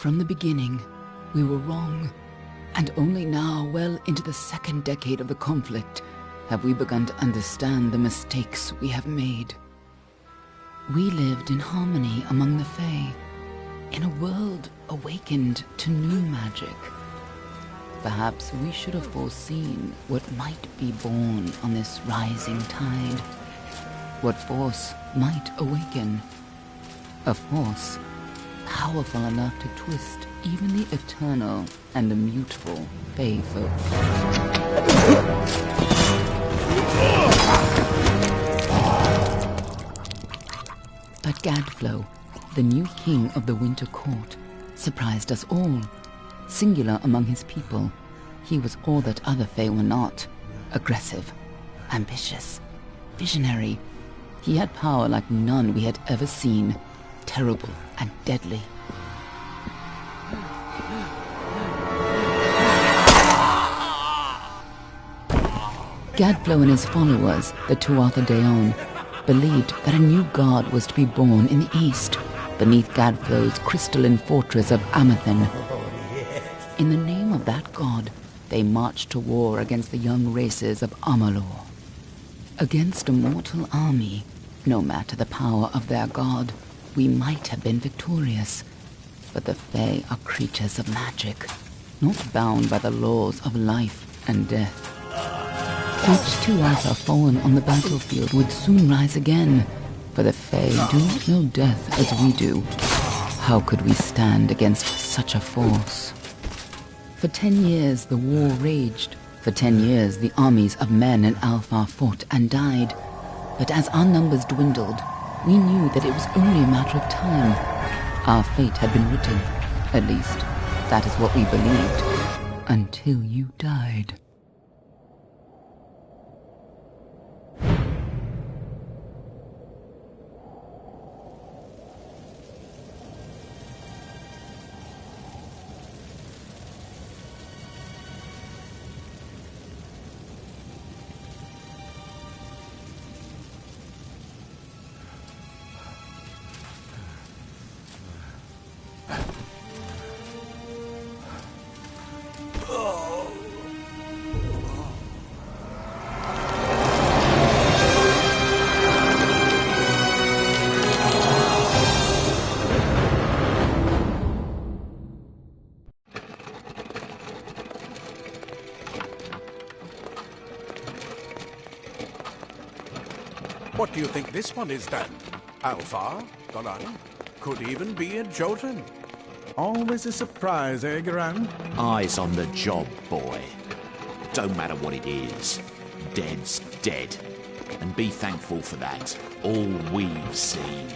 From the beginning, we were wrong. And only now, well into the second decade of the conflict, have we begun to understand the mistakes we have made. We lived in harmony among the Fae, in a world awakened to new magic. Perhaps we should have foreseen what might be born on this rising tide. What force might awaken. A force powerful enough to twist even the eternal and immutable Fae folk. But Gadflow, the new king of the Winter Court, surprised us all. Singular among his people, he was all that other Fae were not. Aggressive, ambitious, visionary. He had power like none we had ever seen, terrible and deadly. Gadflow and his followers, the Tuatha Deon, believed that a new god was to be born in the east, beneath Gadflow's crystalline fortress of Amathen. In the name of that god, they marched to war against the young races of Amalur. Against a mortal army, no matter the power of their god, we might have been victorious. But the Fae are creatures of magic, not bound by the laws of life and death. Each Tuatha fallen on the battlefield would soon rise again, for the Fae do not know death as we do. How could we stand against such a force? For 10 years the war raged. For 10 years the armies of Men and Alpha fought and died. But as our numbers dwindled, we knew that it was only a matter of time. Our fate had been written. At least, that is what we believed. Until you died. What do you think this one is, Dan? Alpha? Garan? Could even be a Jotun. Always a surprise, eh, Garan? Eyes on the job, boy. Don't matter what it is. Dead's dead. And be thankful for that. All we've seen.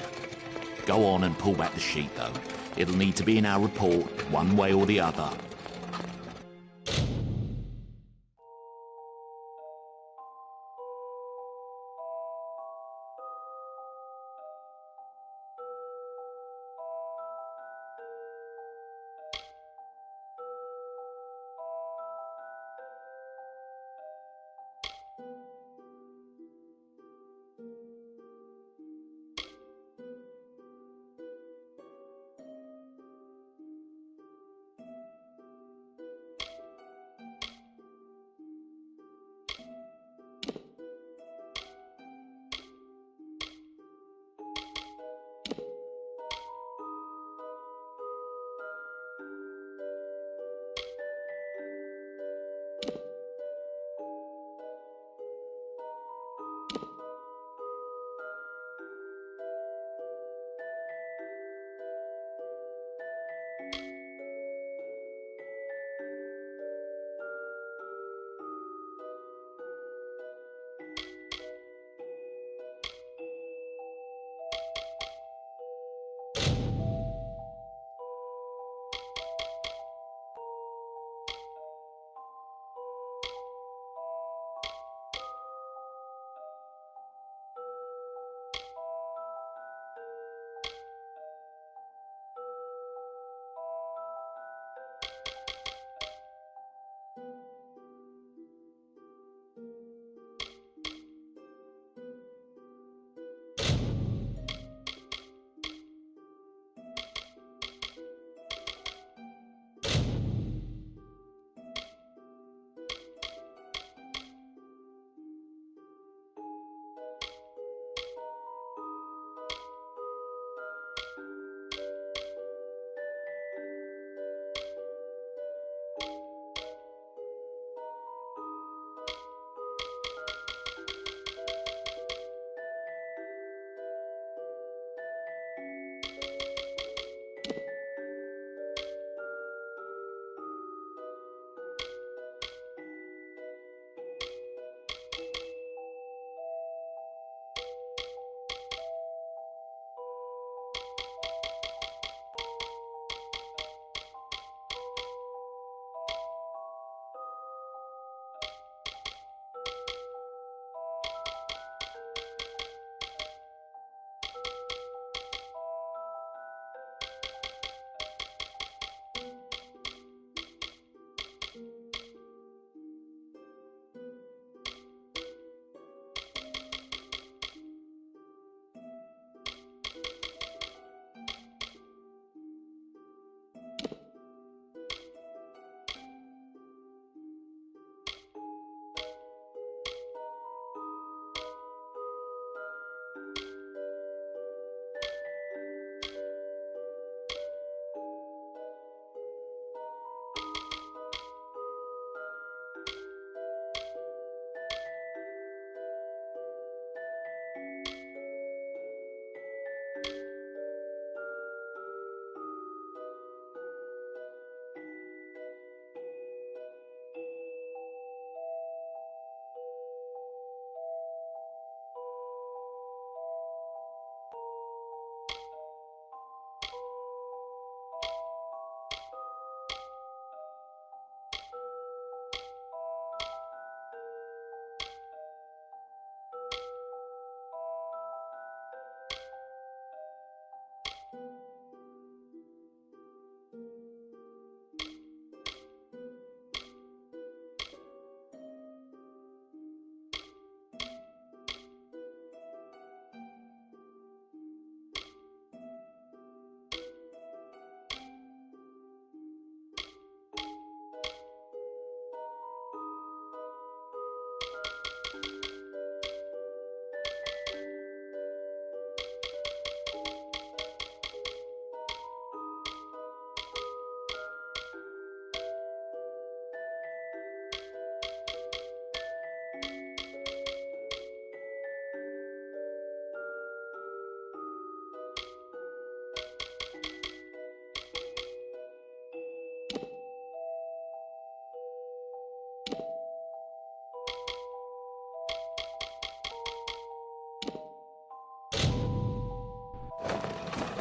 Go on and pull back the sheet, though. It'll need to be in our report, one way or the other.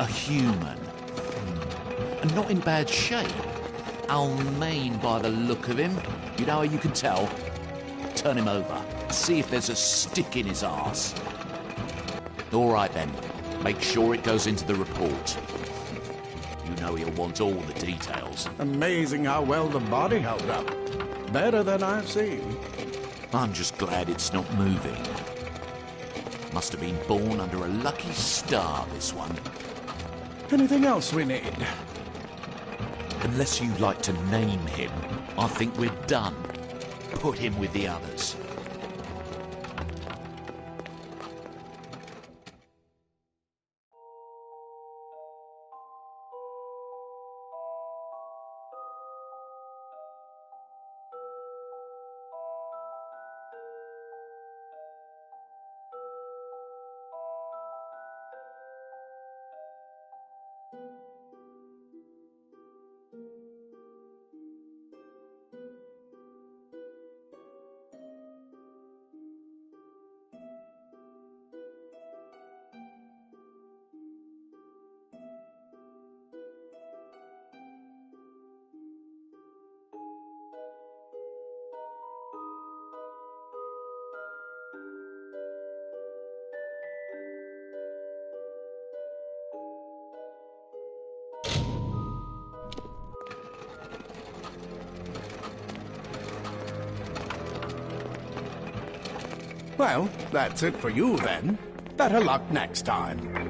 A human. And not in bad shape. Almain by the look of him. You know how you can tell? Turn him over. See if there's a stick in his arse. All right then. Make sure it goes into the report. You know he'll want all the details. Amazing how well the body held up. Better than I've seen. I'm just glad it's not moving. Must have been born under a lucky star, this one. Anything else we need? Unless you'd like to name him, I think we're done. Put him with the others. Well, that's it for you then. Better luck next time.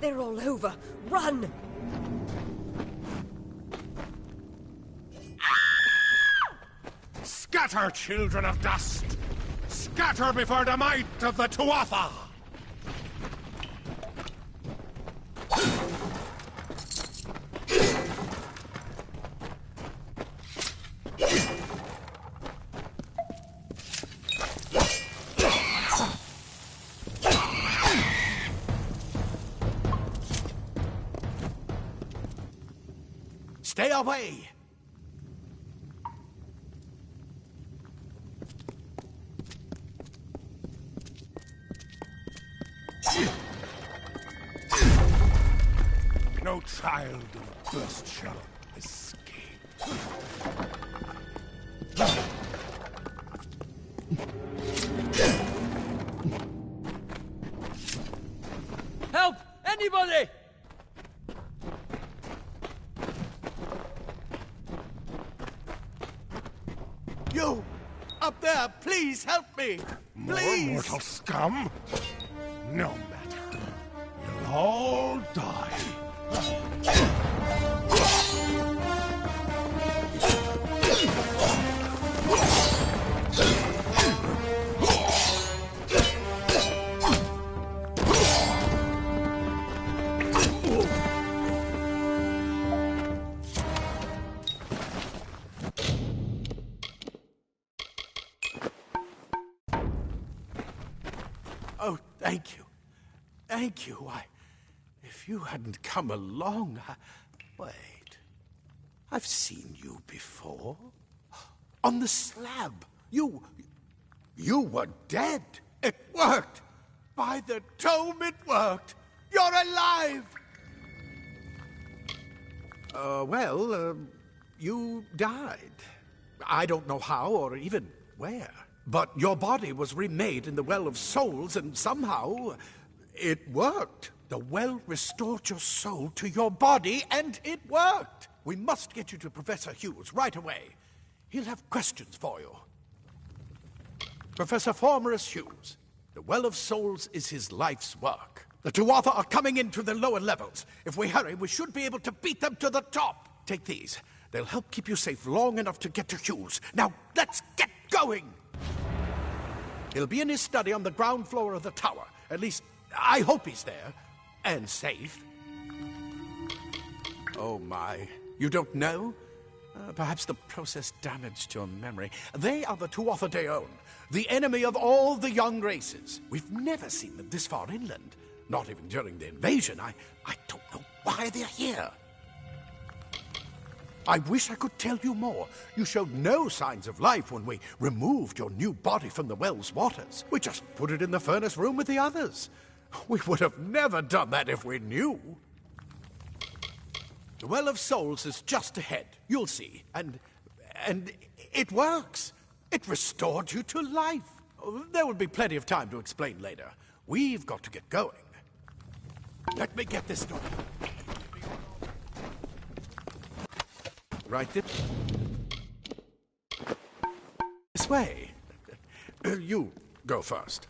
They're all over. Run! Scatter, children of dust! Scatter before the might of the Tuatha! Stay away! No child of burst shall escape. Help! Anybody! You! Up there, please help me! More Please! mortal scum? No matter. You'll all die. Oh, thank you. Thank you. If you hadn't come along, Wait. I've seen you before. On the slab. You were dead. It worked. By the tome, it worked. You're alive. You died. I don't know how or even where. But your body was remade in the Well of Souls, and somehow it worked. The well restored your soul to your body, and it worked. We must get you to Professor Hughes right away. He'll have questions for you. Professor Formorus Hughes, the Well of Souls is his life's work. The Tuatha are coming into the lower levels. If we hurry, we should be able to beat them to the top. Take these. They'll help keep you safe long enough to get to Hughes. Now, let's get going! He'll be in his study on the ground floor of the tower. At least, I hope he's there. And safe. Oh my. You don't know? Perhaps the process damaged your memory. They are the Tuatha Deon, the enemy of all the young races. We've never seen them this far inland. Not even during the invasion. I don't know why they're here. I wish I could tell you more. You showed no signs of life when we removed your new body from the well's waters. We just put it in the furnace room with the others. We would have never done that if we knew. The Well of Souls is just ahead. You'll see. And it works. It restored you to life. There will be plenty of time to explain later. We've got to get going. Let me get this door. Right this way. You go first.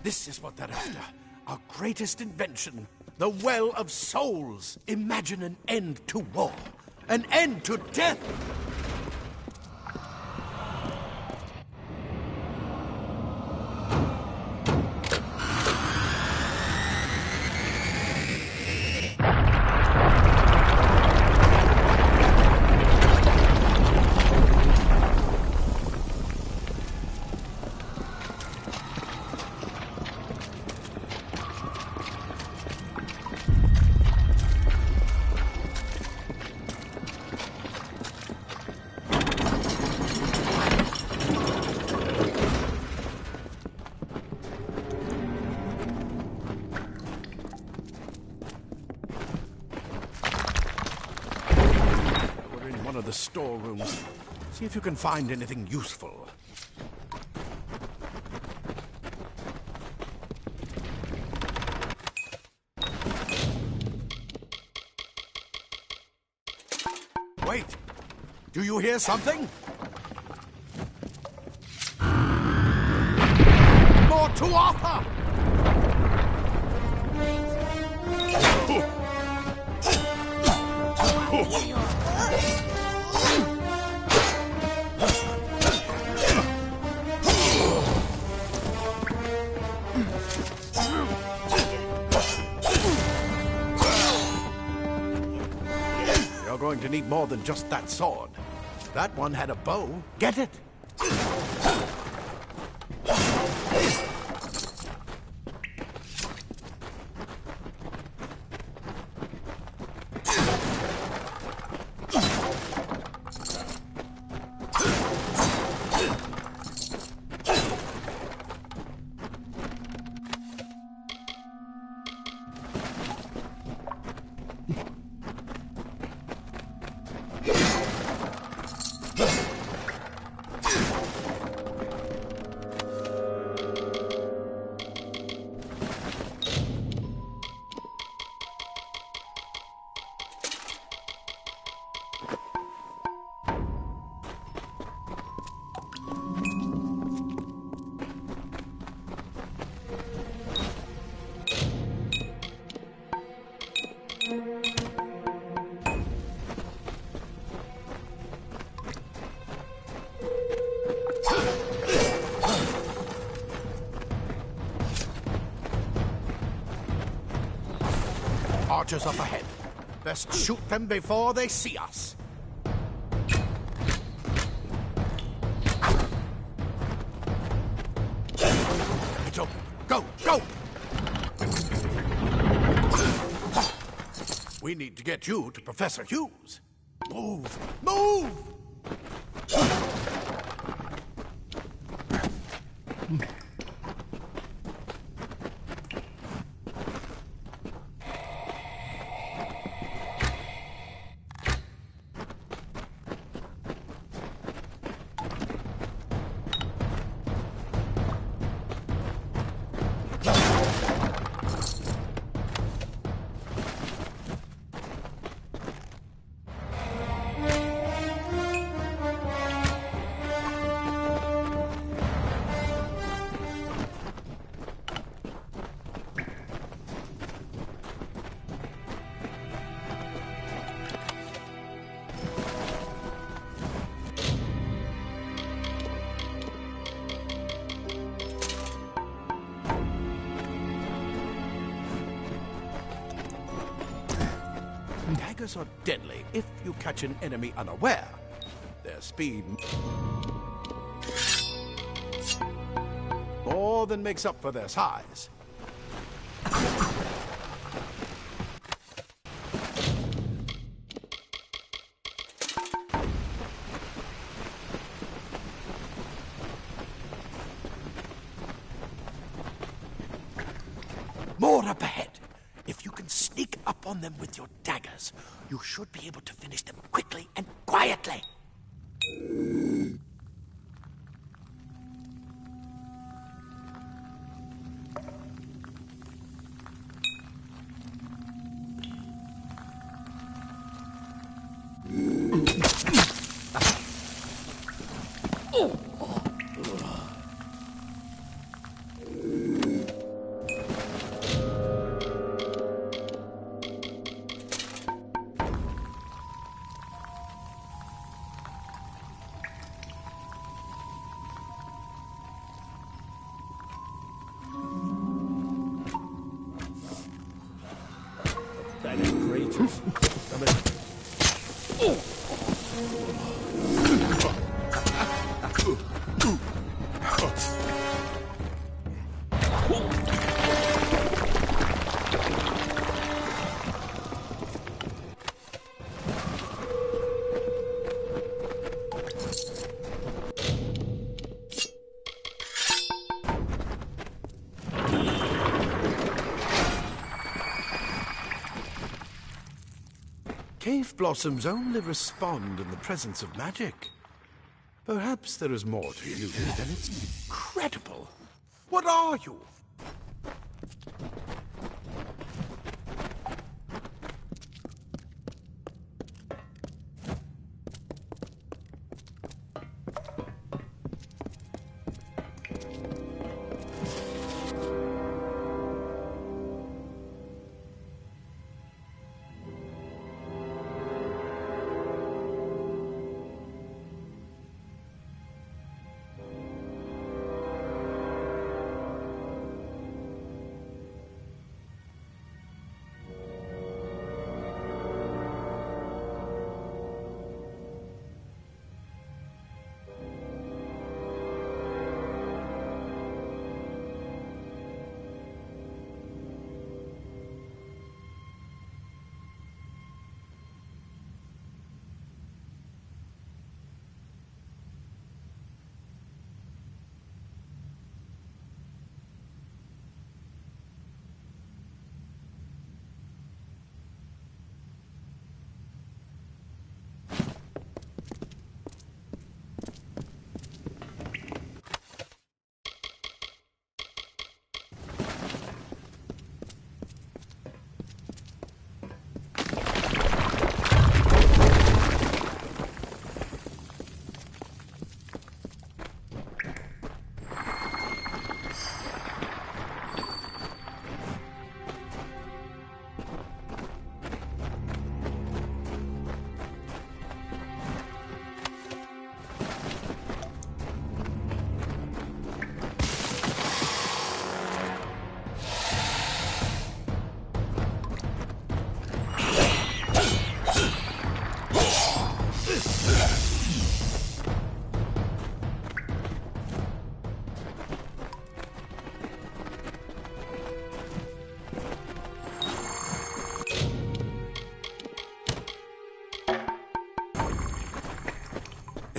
This is what they're after. Our greatest invention. The Well of Souls. Imagine an end to war. An end to death. one of the storerooms. See if you can find anything useful. Wait! Do you hear something? More Tuatha! You're going to need more than just that sword. That one had a bow. Get it? Archers up ahead. Best shoot them before they see us. It's open. Go, go! We need to get you to Professor Hughes. Move! Move! Daggers are deadly if you catch an enemy unaware. Their speed more than makes up for their size. More up ahead. If you can sneak up on them with your daggers, you should be able to finish them quickly and quietly. Cave blossoms only respond in the presence of magic. Perhaps there is more to you than it's incredible. What are you?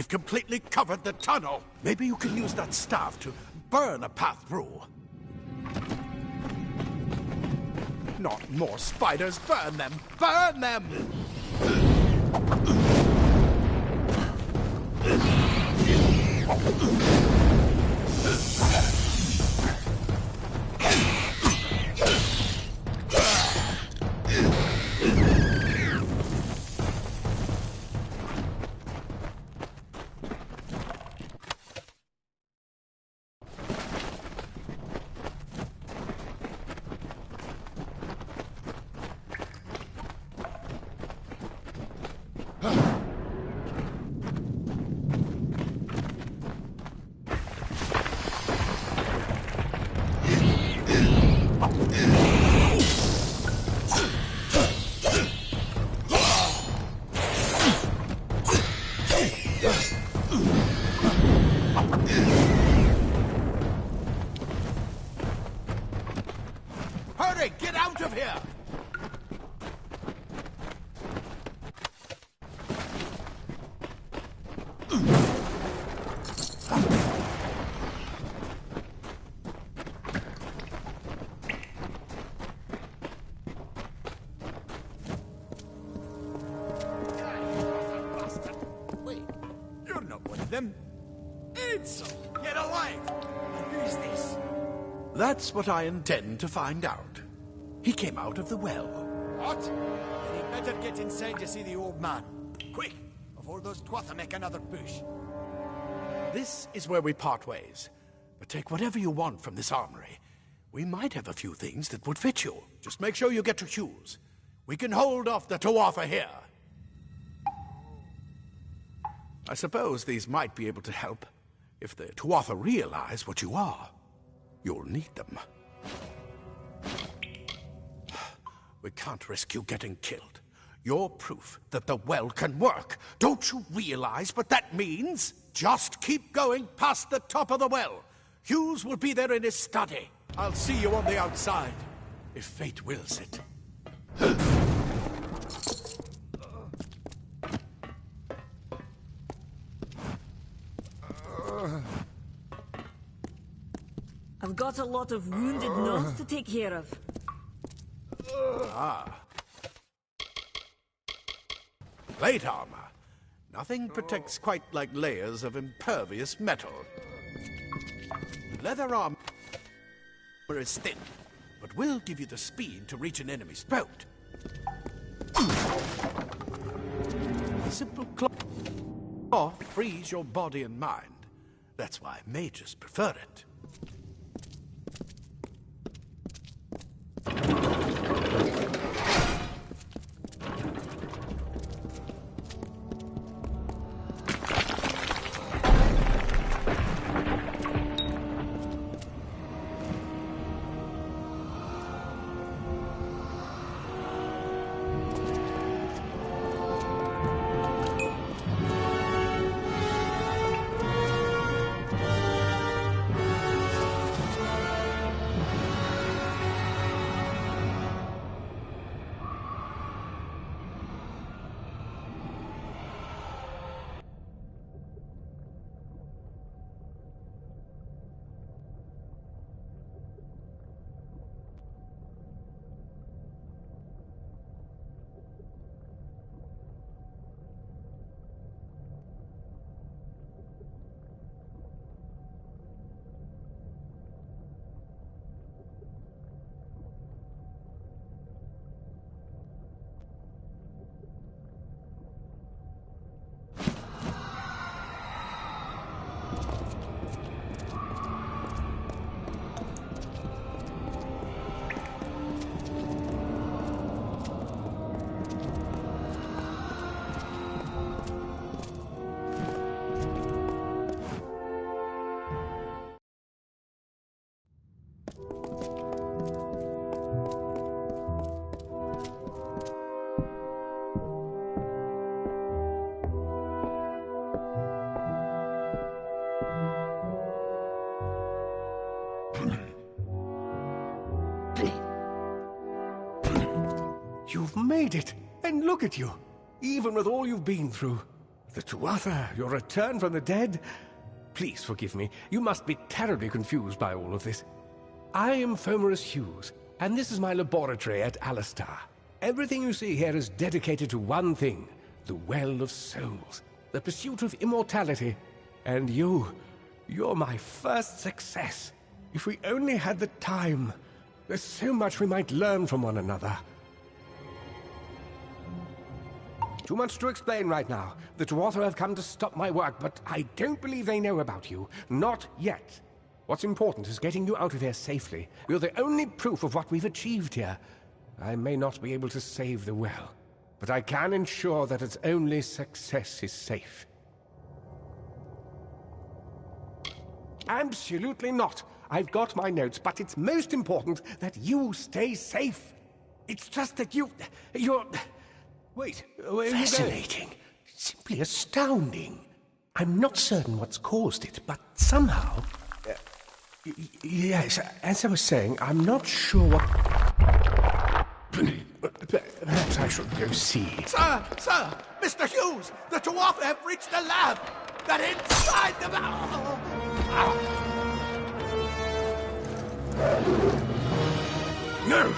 Completely covered the tunnel. Maybe you can use that staff to burn a path through. Not more spiders. Burn them! Burn them! Hurry! Get out of here! Wait, you're not one of them. It's get alive! Who's this? That's what I intend to find out. He came out of the well. What? Then he'd better get inside to see the old man. Quick, before those Twatha make another push. This is where we part ways. But take whatever you want from this armory. We might have a few things that would fit you. Just make sure you get to Hughes. We can hold off the Tuatha here. I suppose these might be able to help. If the Tuatha realize what you are, you'll need them. We can't risk you getting killed. You're proof that the well can work. Don't you realize what that means? Just keep going past the top of the well. Hughes will be there in his study. I'll see you on the outside, if fate wills it. I've got a lot of wounded gnomes to take care of. plate armor. Nothing protects quite like layers of impervious metal. Leather armor is thin, but will give you the speed to reach an enemy's throat. Simple cloth frees your body and mind. That's why mages prefer it. You've made it, and look at you, even with all you've been through. The Tuatha, your return from the dead. Please forgive me, you must be terribly confused by all of this. I am Fomerus Hughes, and this is my laboratory at Alistar. Everything you see here is dedicated to one thing, the Well of Souls, the pursuit of immortality. And you're my first success. If we only had the time, there's so much we might learn from one another. Too much to explain right now. The Tuatha have come to stop my work, but I don't believe they know about you. Not yet. What's important is getting you out of here safely. You're the only proof of what we've achieved here. I may not be able to save the well, but I can ensure that its only success is safe. Absolutely not. I've got my notes, but it's most important that you stay safe. It's just that you're... Wait, where are you going? Fascinating. Simply astounding. I'm not certain what's caused it, but somehow... Yes, as I was saying, I'm not sure what... Perhaps I should go see. Sir! Mr. Hughes! The Tuatha have reached the lab! They're inside the... No!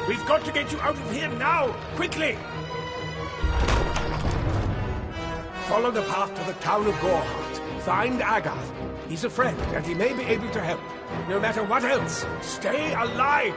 We've got to get you out of here now! Quickly! Follow the path to the town of Gorhart. Find Agath. He's a friend, and he may be able to help. No matter what else, stay alive!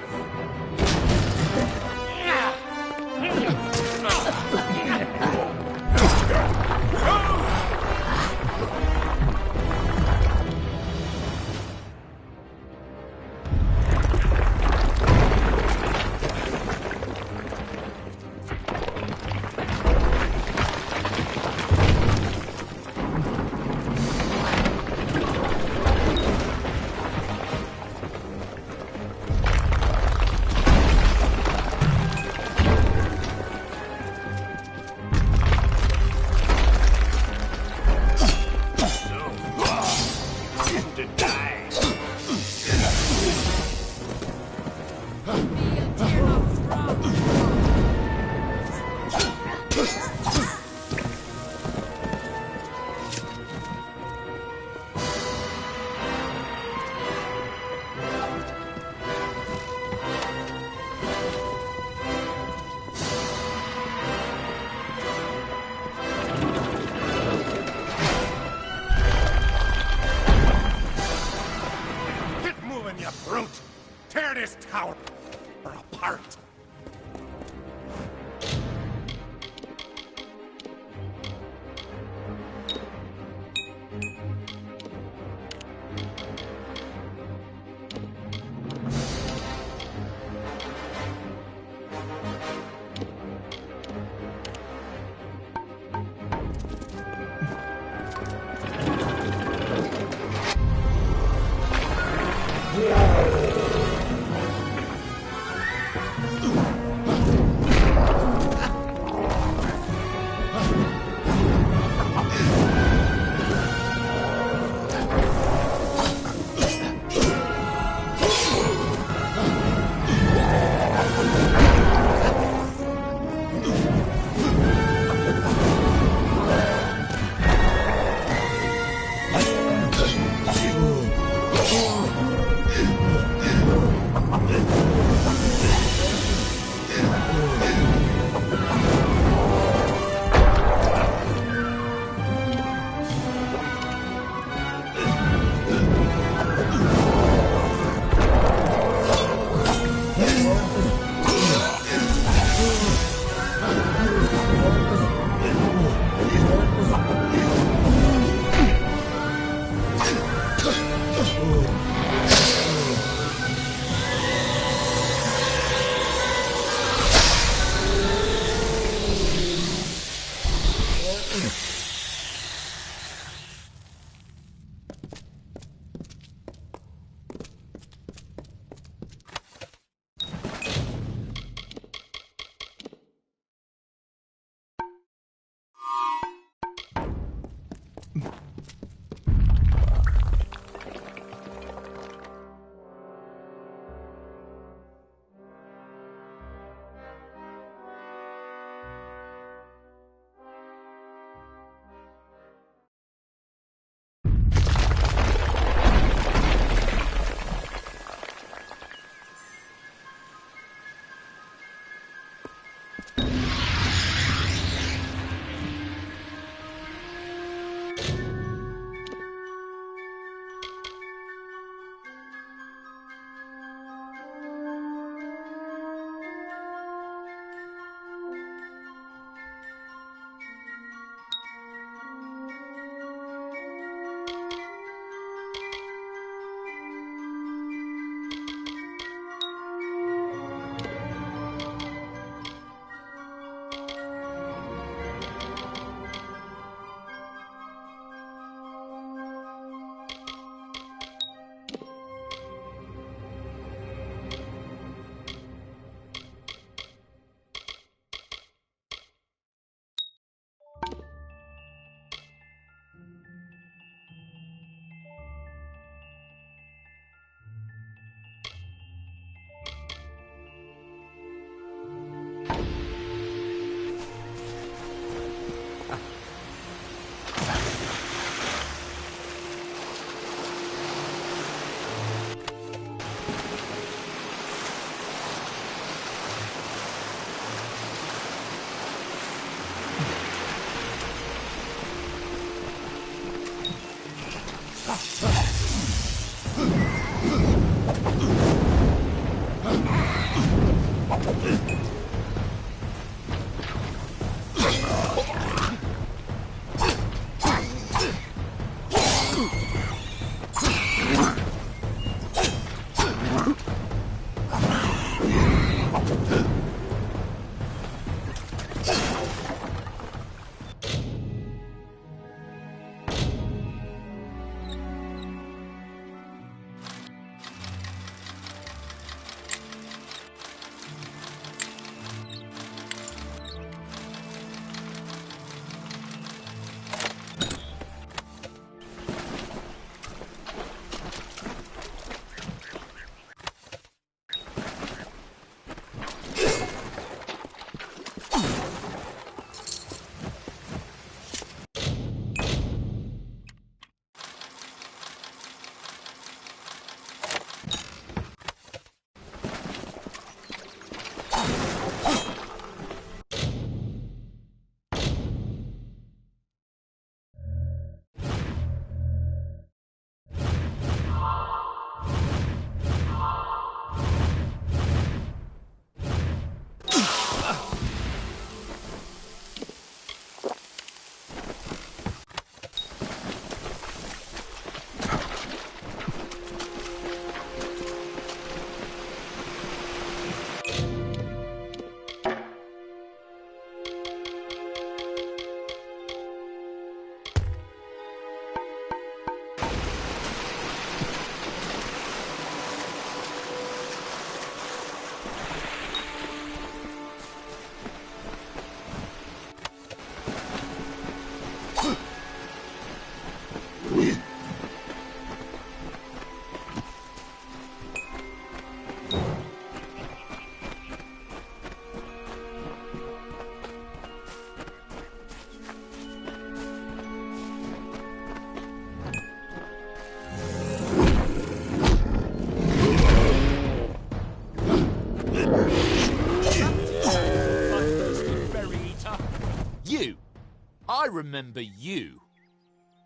I remember you.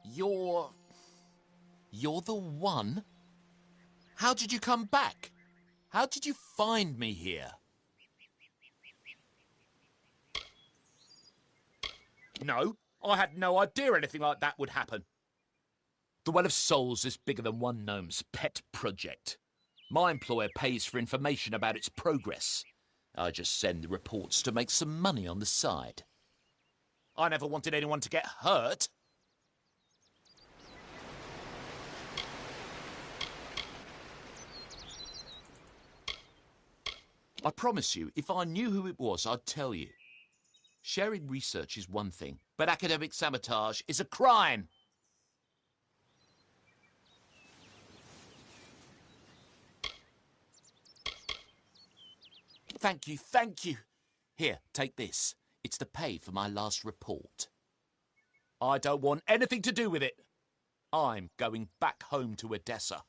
You're the one? How did you come back? How did you find me here? No, I had no idea anything like that would happen. The Well of Souls is bigger than one gnome's pet project. My employer pays for information about its progress. I just send the reports to make some money on the side. I never wanted anyone to get hurt. I promise you, if I knew who it was, I'd tell you. Sharing research is one thing, but academic sabotage is a crime. Thank you, thank you. Here, take this. It's the pay for my last report. I don't want anything to do with it. I'm going back home to Odessa.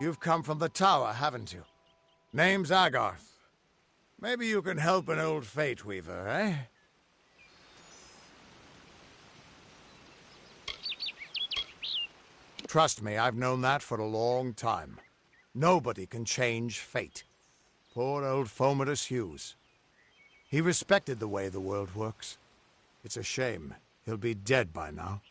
You've come from the tower, haven't you? Name's Agarth. Maybe you can help an old Fate Weaver, eh? Trust me, I've known that for a long time. Nobody can change fate. Poor old Fomadus Hughes. He respected the way the world works. It's a shame. He'll be dead by now.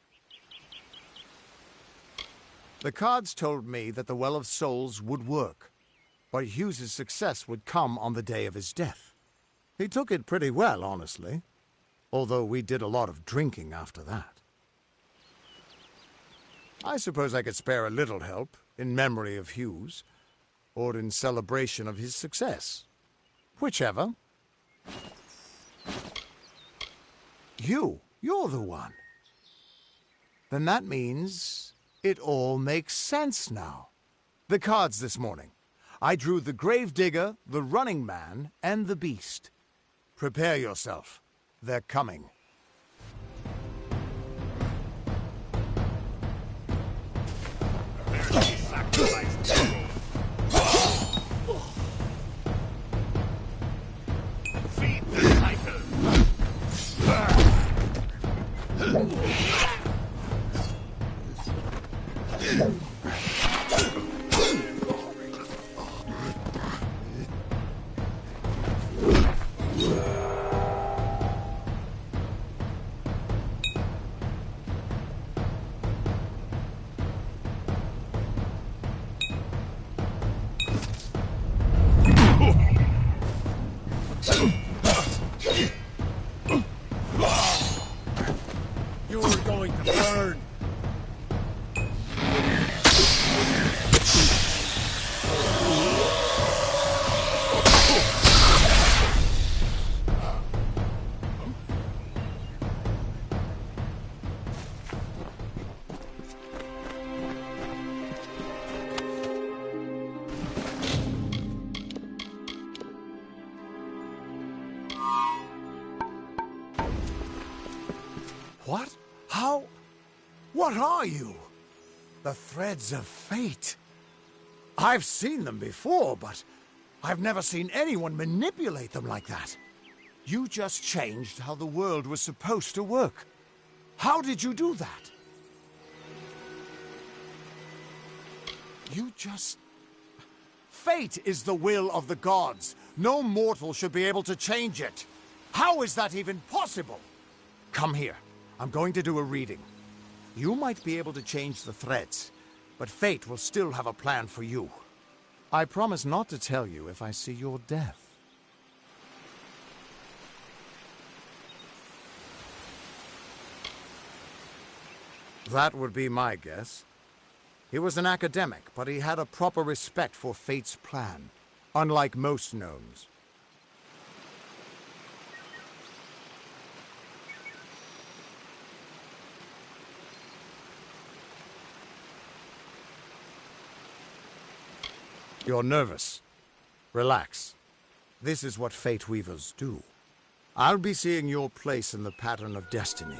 The cards told me that the Well of Souls would work, but Hughes's success would come on the day of his death. He took it pretty well, honestly, although we did a lot of drinking after that. I suppose I could spare a little help in memory of Hughes, or in celebration of his success. Whichever. You're the one. Then that means it all makes sense now. The cards this morning. I drew the Gravedigger, the Running Man, and the Beast. Prepare yourself. They're coming. Feed the tiger. You're going to burn. What? How? What are you? The threads of fate. I've seen them before, but I've never seen anyone manipulate them like that. You just changed how the world was supposed to work. How did you do that? You just... Fate is the will of the gods. No mortal should be able to change it. How is that even possible? Come here. I'm going to do a reading. You might be able to change the threads, but fate will still have a plan for you. I promise not to tell you if I see your death. That would be my guess. He was an academic, but he had a proper respect for fate's plan, unlike most gnomes. You're nervous. Relax. This is what Fate Weavers do. I'll be seeing your place in the pattern of destiny.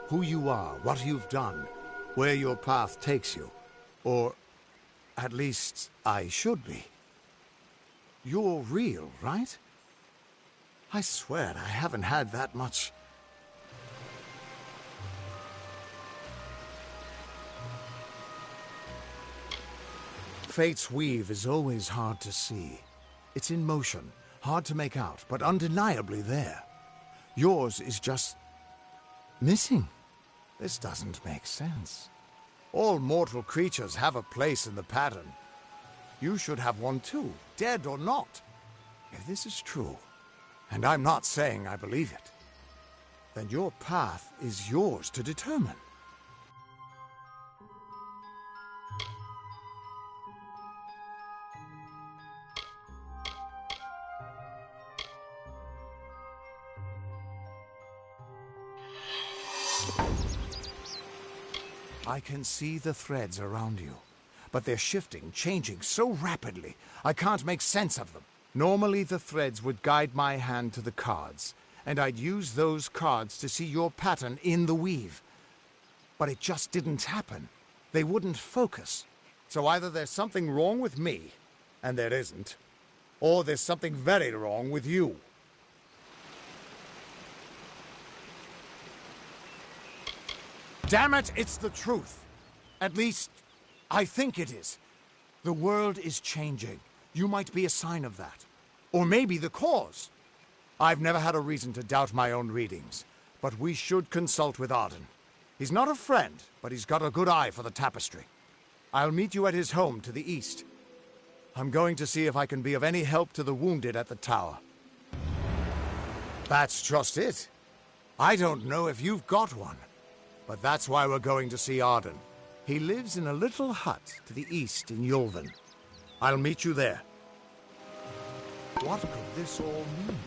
Who you are, what you've done, where your path takes you. Or, at least, I should be. You're real, right? I swear I haven't had that much... Fate's weave is always hard to see. It's in motion, hard to make out, but undeniably there. Yours is just... missing. This doesn't make sense. All mortal creatures have a place in the pattern. You should have one too, dead or not. If this is true, and I'm not saying I believe it, then your path is yours to determine. I can see the threads around you, but they're shifting, changing so rapidly, I can't make sense of them. Normally the threads would guide my hand to the cards, and I'd use those cards to see your pattern in the weave. But it just didn't happen. They wouldn't focus. So either there's something wrong with me, and there isn't, or there's something very wrong with you. Damn it, it's the truth. At least, I think it is. The world is changing. You might be a sign of that. Or maybe the cause. I've never had a reason to doubt my own readings, but we should consult with Arden. He's not a friend, but he's got a good eye for the tapestry. I'll meet you at his home to the east. I'm going to see if I can be of any help to the wounded at the tower. That's just it. I don't know if you've got one, but that's why we're going to see Arden. He lives in a little hut to the east in Yulven. I'll meet you there. What could this all mean?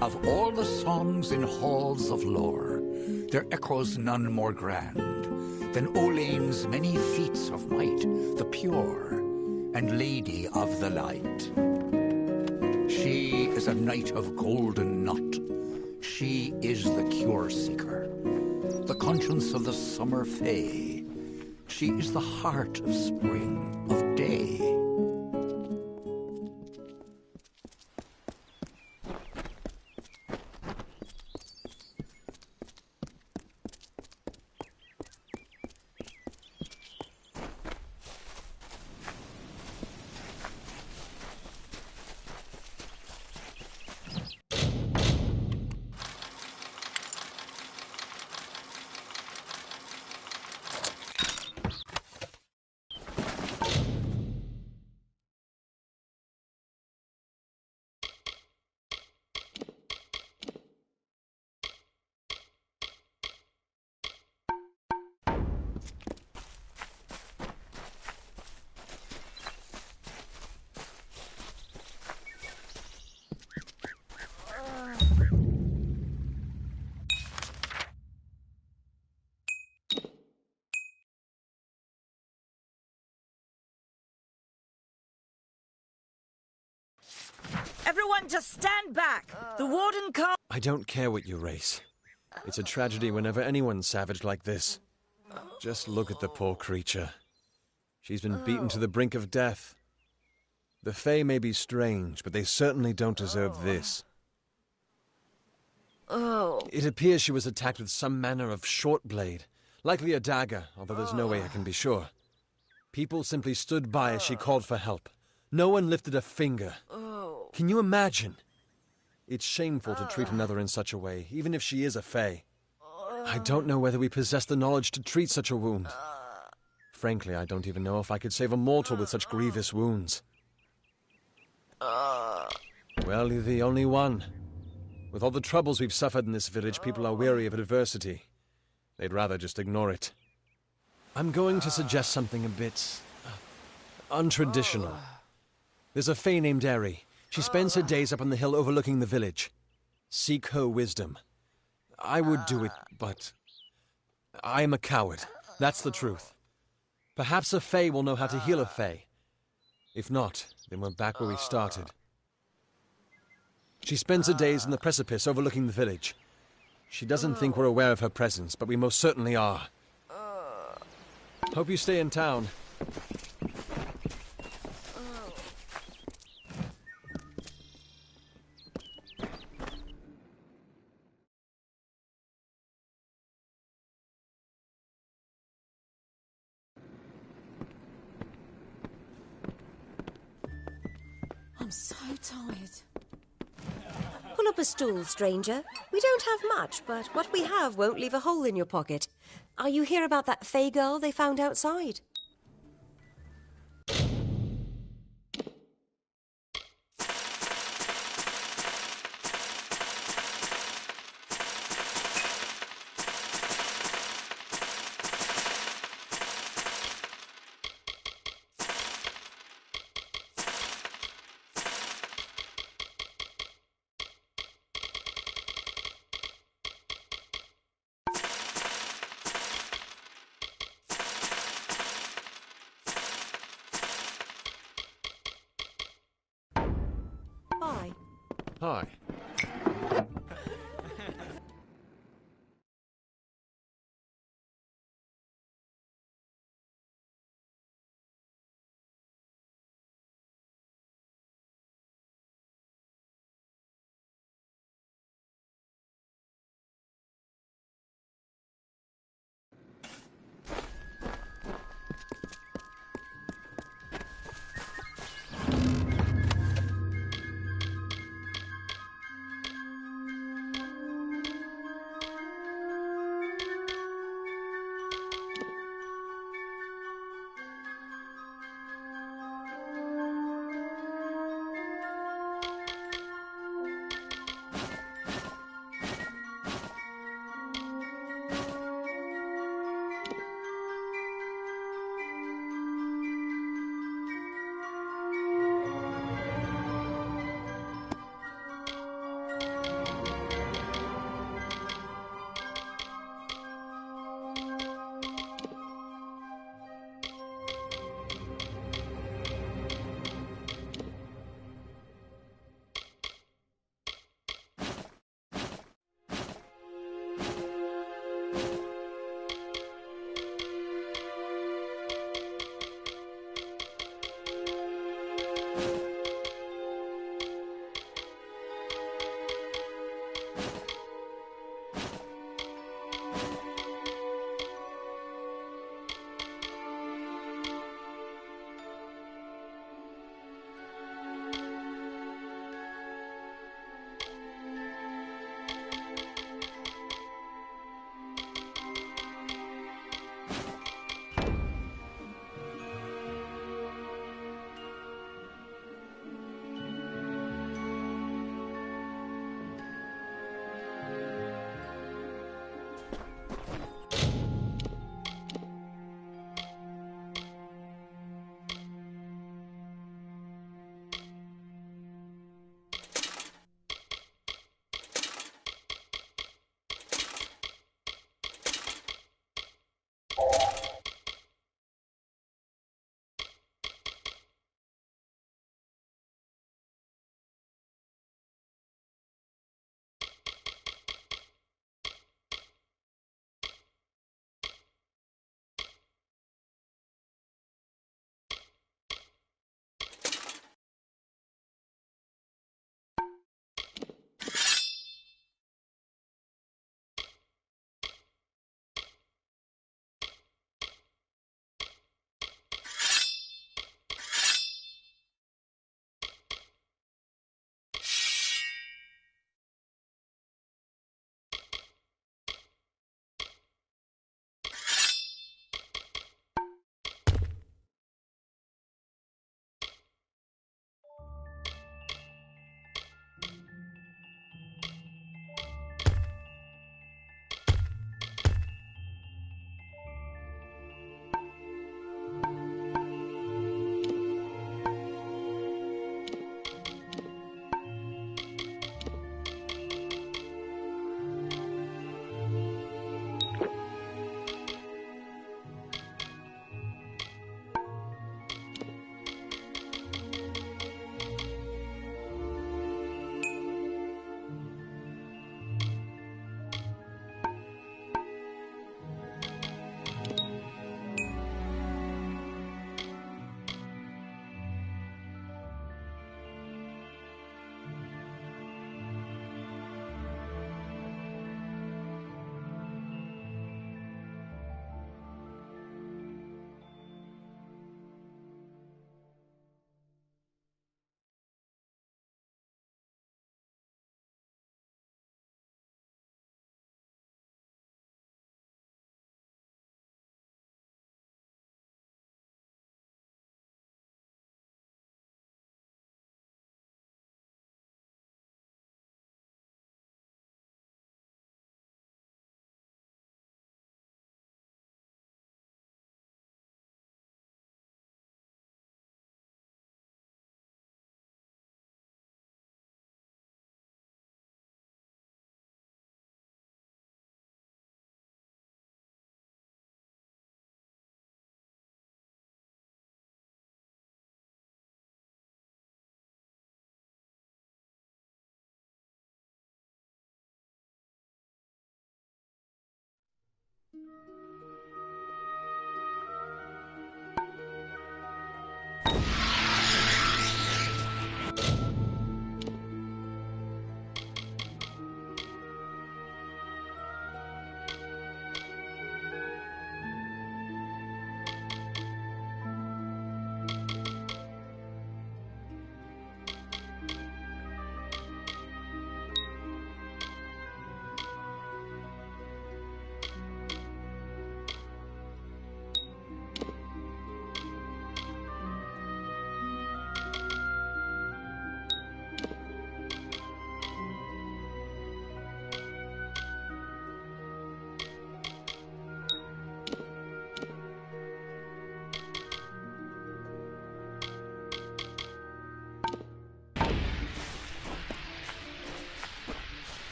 Of all the songs in halls of lore, there echoes none more grand than Olain's many feats of might, the pure and lady of the light. She is a knight of golden knot. She is the cure seeker, the conscience of the summer fae. She is the heart of spring, of day. Everyone just stand back! The warden can't— I don't care what you race. It's a tragedy whenever anyone's savage like this. Just look at the poor creature. She's been beaten to the brink of death. The Fae may be strange, but they certainly don't deserve this. It appears she was attacked with some manner of short blade, likely a dagger, although there's no way I can be sure. People simply stood by as she called for help. No one lifted a finger. Can you imagine? It's shameful to treat another in such a way, even if she is a Fae. I don't know whether we possess the knowledge to treat such a wound. Frankly, I don't even know if I could save a mortal with such grievous wounds. Well, you're the only one. With all the troubles we've suffered in this village, people are weary of adversity. They'd rather just ignore it. I'm going to suggest something a bit untraditional. There's a Fae named Eri. She spends her days up on the hill overlooking the village. Seek her wisdom. I would do it, but I am a coward. That's the truth. Perhaps a Fae will know how to heal a Fae. If not, then we're back where we started. She spends her days on the precipice overlooking the village. She doesn't think we're aware of her presence, but we most certainly are. Hope you stay in town. I'm so tired. Pull up a stool, stranger. We don't have much, but what we have won't leave a hole in your pocket. Are you here about that Fae girl they found outside?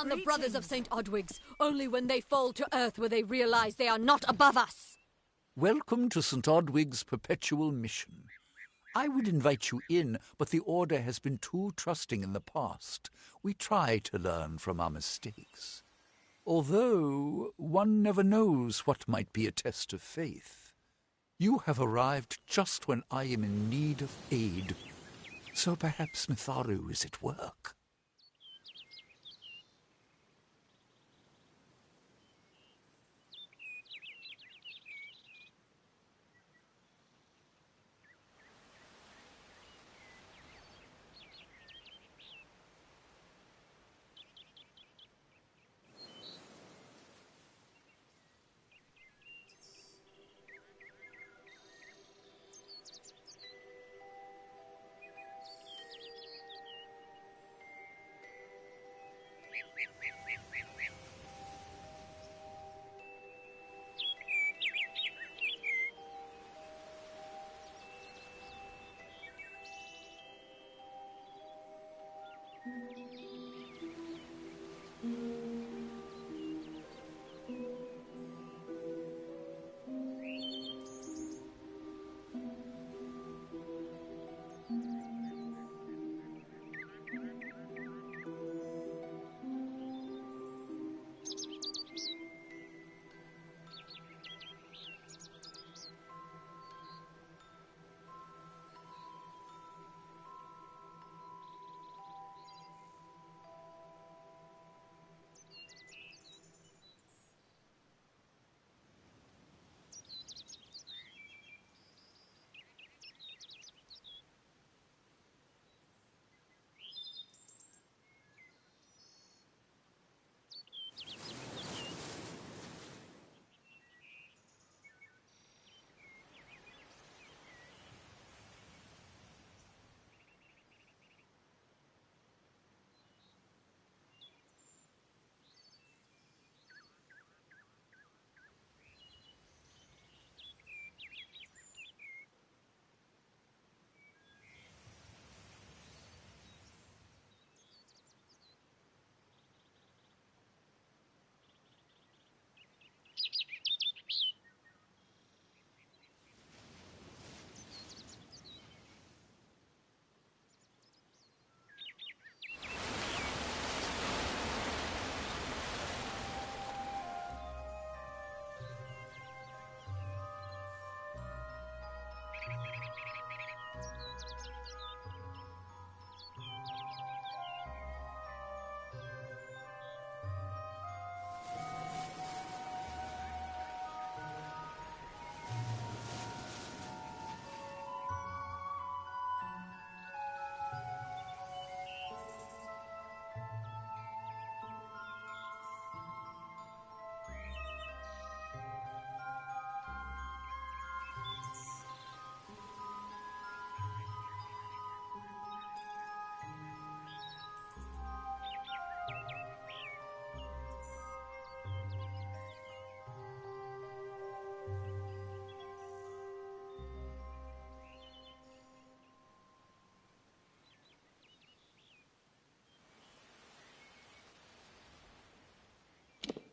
on the brothers of St. Odwig's. Only when they fall to earth will they realize they are not above us. Welcome to St. Odwig's perpetual mission. I would invite you in, but the Order has been too trusting in the past. We try to learn from our mistakes. Although one never knows what might be a test of faith. You have arrived just when I am in need of aid. So perhaps Mitharu is at work.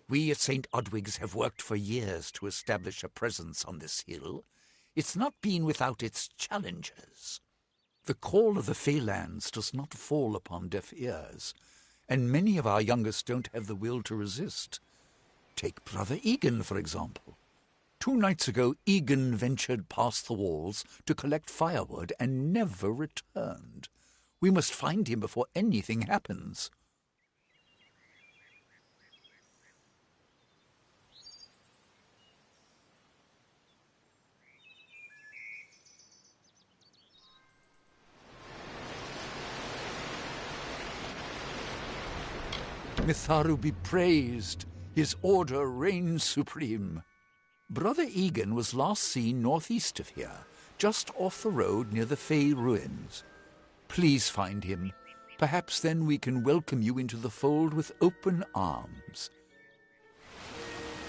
We at St. Odwig's have worked for years to establish a presence on this hill. It's not been without its challenges. The call of the Feylands does not fall upon deaf ears, and many of our youngest don't have the will to resist. Take Brother Egan, for example. 2 nights ago, Egan ventured past the walls to collect firewood and never returned. We must find him before anything happens. Mitharu be praised. His order reigns supreme. Brother Egan was last seen northeast of here, just off the road near the Fey ruins. Please find him. Perhaps then we can welcome you into the fold with open arms.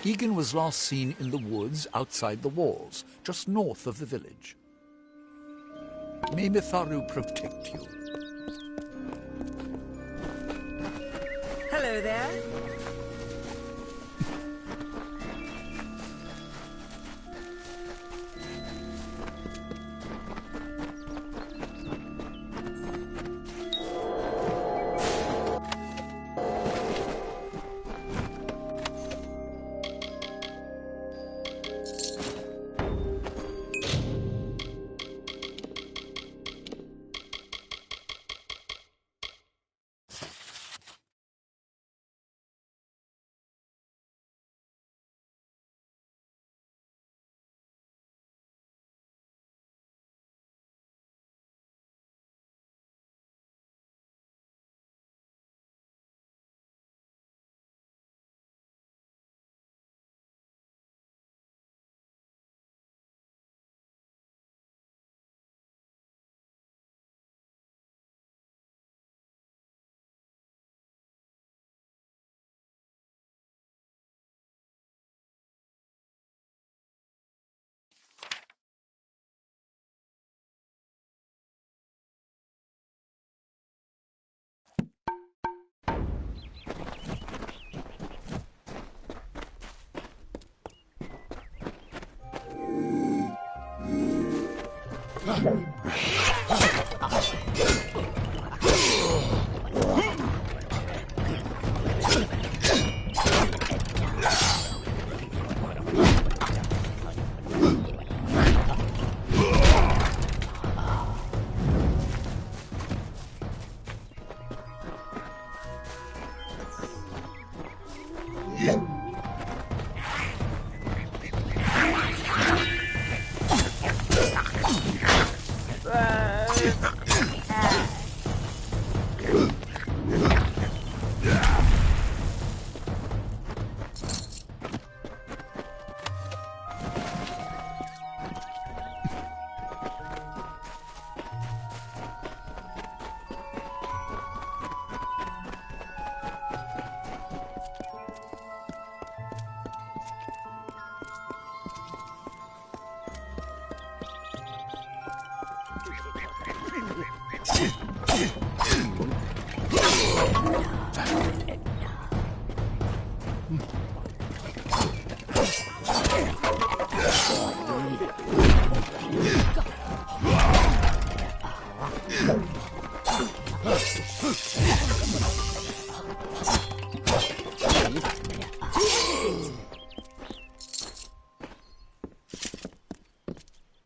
Egan was last seen in the woods outside the walls, just north of the village. May Mitharu protect you. Hello. Hello there.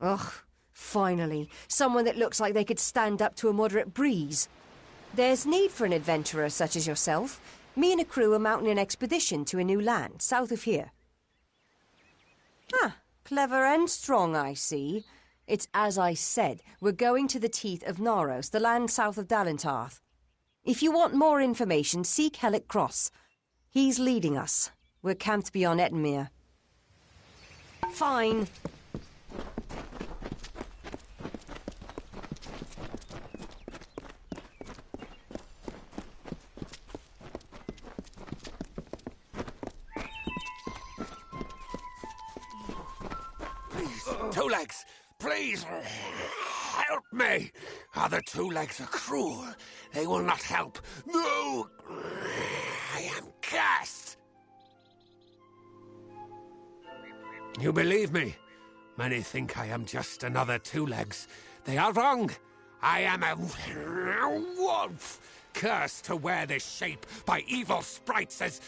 Ugh, finally. Someone that looks like they could stand up to a moderate breeze. There's need for an adventurer such as yourself. Me and a crew are mounting an expedition to a new land, south of here. Ah, clever and strong, I see. It's as I said, we're going to the teeth of Naros, the land south of Dalentarth. If you want more information, seek Hellick Cross. He's leading us. We're camped beyond Ettenmere. Fine. Two Legs, please, help me. Other Two Legs are cruel. They will not help. No, I am cursed. You believe me? Many think I am just another Two Legs. They are wrong. I am a wolf, cursed to wear this shape by evil sprites as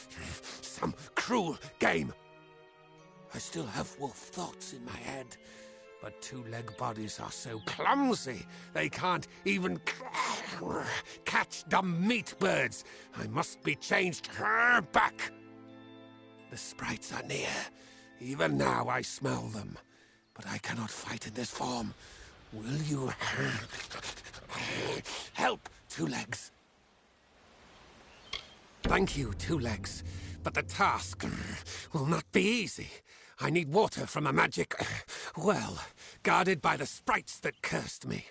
some cruel game. I still have wolf thoughts in my head, but two-leg bodies are so clumsy, they can't even catch dumb meat birds. I must be changed back. The sprites are near. Even now I smell them, but I cannot fight in this form. Will you help, Two Legs? Thank you, Two Legs, but the task will not be easy. I need water from a magic well, guarded by the sprites that cursed me.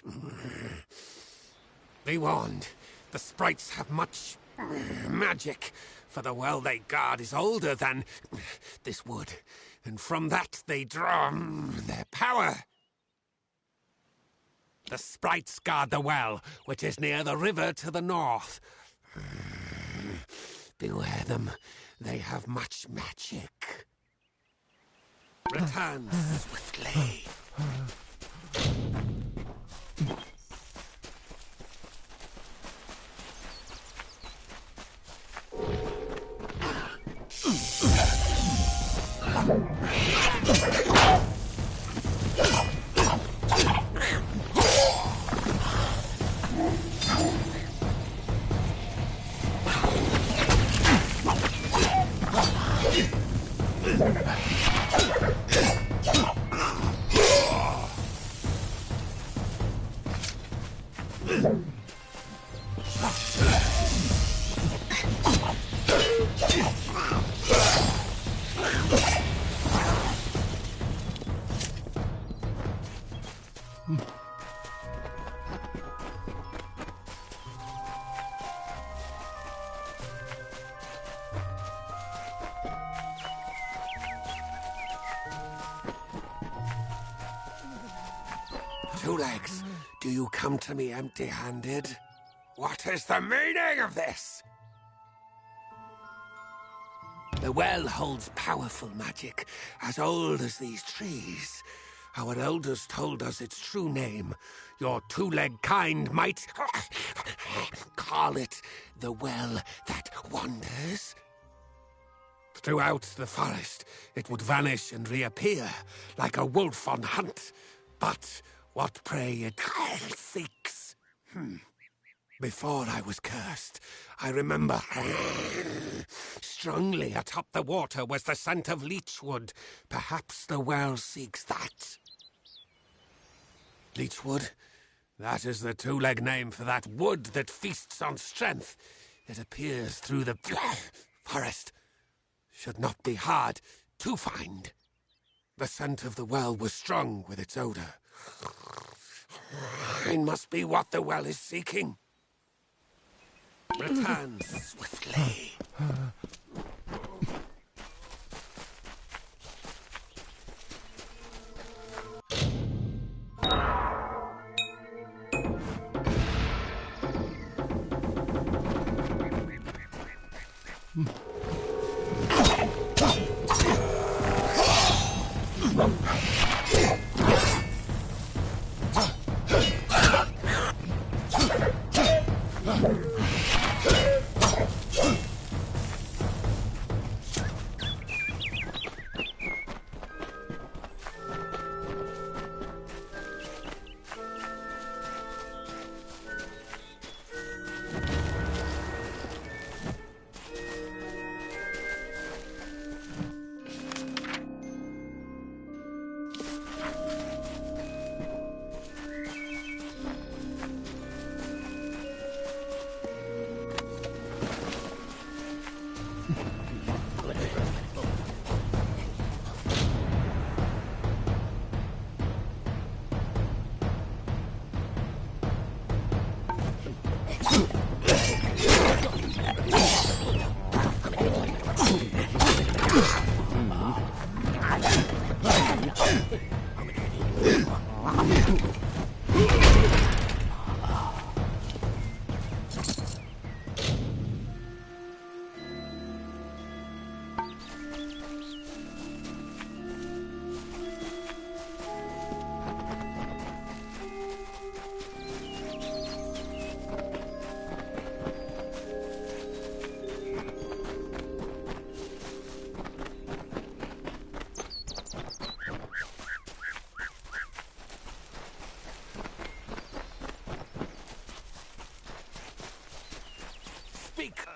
Be warned, the sprites have much magic, for the well they guard is older than this wood, and from that they draw their power. The sprites guard the well, which is near the river to the north. Beware them. They have much magic. Return swiftly. Two Legs, do you come to me empty-handed? What is the meaning of this? The well holds powerful magic, as old as these trees. Our elders told us its true name. Your two-leg kind might call it the well that wanders. Throughout the forest, it would vanish and reappear, like a wolf on hunt. But what prey it seeks. Before I was cursed, I remember strongly atop the water was the scent of leechwood. Perhaps the well seeks that. Leechwood? That is the two-leg name for that wood that feasts on strength. It appears through the forest. Should not be hard to find. The scent of the well was strong with its odor. It must be what the well is seeking. Return swiftly.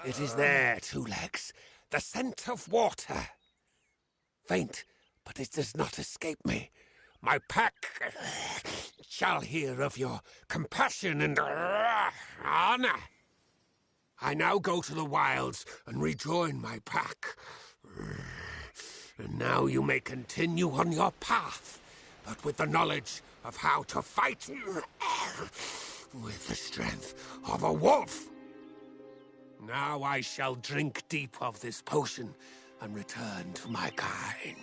It is there, Two Legs. The scent of water. Faint, but it does not escape me. My pack shall hear of your compassion and honor. I now go to the wilds and rejoin my pack. And now you may continue on your path, but with the knowledge of how to fight with the strength of a wolf. Now I shall drink deep of this potion and return to my kind.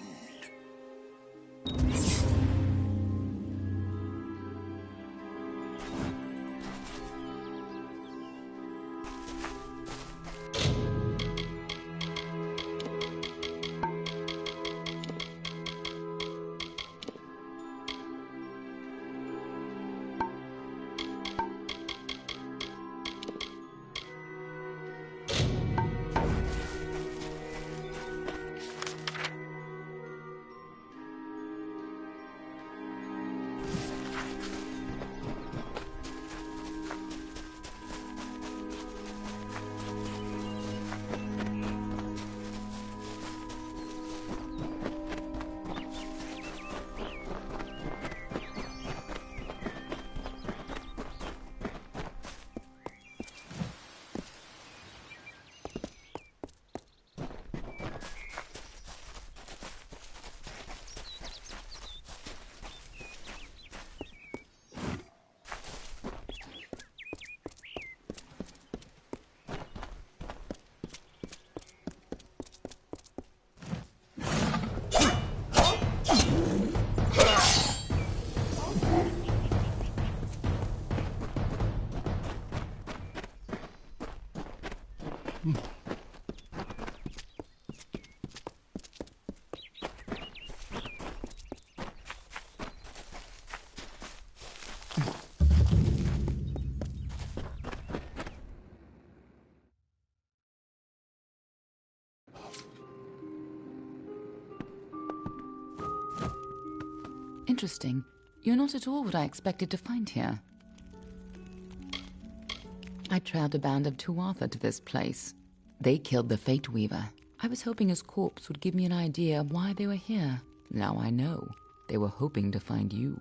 Interesting. You're not at all what I expected to find here. I trailed a band of Tuatha to this place. They killed the Fate Weaver. I was hoping his corpse would give me an idea of why they were here. Now I know. They were hoping to find you.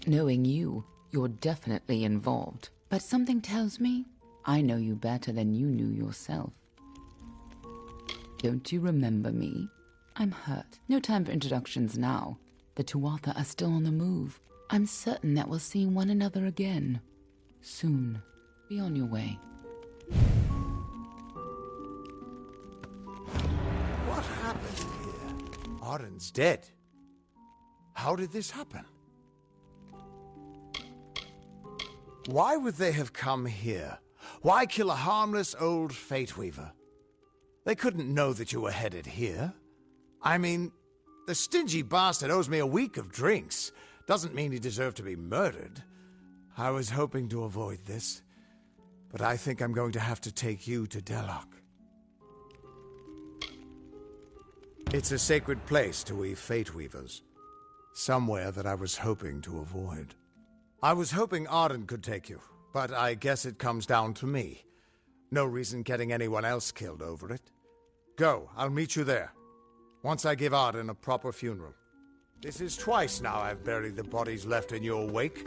Knowing you, you're definitely involved. But something tells me I know you better than you knew yourself. Don't you remember me? I'm hurt. No time for introductions now. The Tuatha are still on the move. I'm certain that we'll see one another again. Soon. Be on your way. What happened here? Arden's dead. How did this happen? Why would they have come here? Why kill a harmless old Fate Weaver? They couldn't know that you were headed here. I mean, the stingy bastard owes me a week of drinks. Doesn't mean he deserved to be murdered. I was hoping to avoid this, but I think I'm going to have to take you to Delok. It's a sacred place to we Fate Weavers. Somewhere that I was hoping to avoid. I was hoping Arden could take you, but I guess it comes down to me. No reason getting anyone else killed over it. Go, I'll meet you there. Once I give Arden a proper funeral. This is twice now I've buried the bodies left in your wake.